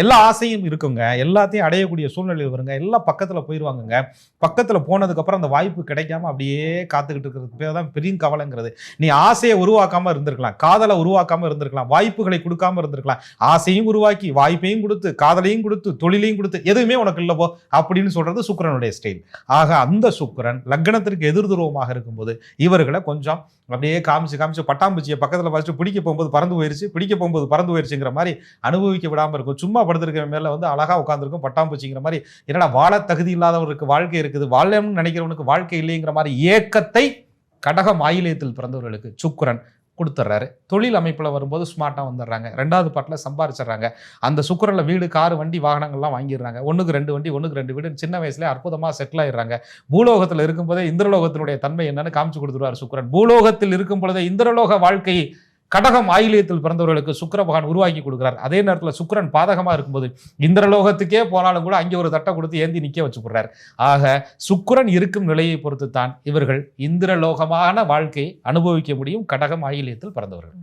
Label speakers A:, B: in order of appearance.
A: எல்லா ஆசையும் இருக்குங்க, எல்லாத்தையும் அடையக்கூடிய சூழ்நிலையில் வருங்க, எல்லாம் பக்கத்தில் போயிடுவாங்கங்க. பக்கத்தில் போனதுக்கப்புறம் அந்த வாய்ப்பு கிடைக்காம அப்படியே காத்துக்கிட்டு இருக்கிறது பேர் தான் பெரிய கவலைங்கிறது. நீ ஆசையை உருவாக்காமல் இருந்திருக்கலாம், காதலை உருவாக்காமல் இருந்திருக்கலாம், வாய்ப்புகளை கொடுக்காம இருந்திருக்கலாம். ஆசையும் உருவாக்கி வாய்ப்பையும் கொடுத்து காதலையும் கொடுத்து தொழிலையும் கொடுத்து எதுவுமே உனக்கு இல்லப்போ அப்படின்னு சொல்றது சுக்கிரனுடைய ஸ்டைல். ஆக அந்த சுக்கிரன் லக்னத்திற்கு எதிர்துருவமாக இருக்கும்போது இவர்களை கொஞ்சம் அப்படியே காமிச்சு பட்டாம்பூச்சியை பக்கத்தில் வச்சுட்டு பிடிக்க போகும்போது பறந்து போயிருச்சுங்கிற மாதிரி அனுபவிக்க விடாமல் இருக்கும். சும்மா படுத்திருக்கிற மேல வந்து அழகா உட்காந்துருக்கும் பட்டாம்பூச்சிங்கிற மாதிரி. என்னடா வாழ தகுதி இல்லாதவருக்கு வாழ்க்கை இருக்குது, வாழணும்னு நினைக்கிறவனுக்கு வாழ்க்கை இல்லைங்கிற மாதிரி ஏக்கத்தை கடகம் ஆயில்யத்தில் பிறந்தவர்களுக்கு சுக்கிரன் கொடுத்துட்றாரு. தொழில் அமைப்பில் வரும்போது ஸ்மார்ட்டாக வந்துடுறாங்க, 2வது பாட்டில் சம்பாரிச்சிடுறாங்க. அந்த சுக்கிரனில் வீடு, காரு, வண்டி, வாகனங்கள்லாம் வாங்கிடுறாங்க. 1க்கு 2 வண்டி, 1க்கு 2 வீடு, சின்ன வயசுலேயே அற்புதமாக செட்டில் ஆயிடுறாங்க. பூலோகத்தில் இருக்கும்போதே இந்திரலோகத்தினுடைய தன்மை என்னன்னு காமிச்சு கொடுத்துருவார் சுக்கிரன். பூலோகத்தில் இருக்கும் பொழுதே இந்திரலோக வாழ்க்கையை கடகம் ஆயில்யத்தில் பிறந்தவர்களுக்கு சுக்கிர பகவான் உருவாக்கி கொடுக்கிறார். அதே நேரத்தில் சுக்கிரன் பாதகமாக இருக்கும்போது இந்திரலோகத்துக்கே போனாலும் கூட அங்கே ஒரு தட்டை கொடுத்து ஏந்தி நிற்க வச்சு போடுறார். ஆக சுக்கிரன் இருக்கும் நிலையை பொறுத்து தான் இவர்கள் இந்திரலோகமான வாழ்க்கையை அனுபவிக்க முடியும் கடகம் ஆயில்யத்தில் பிறந்தவர்கள்.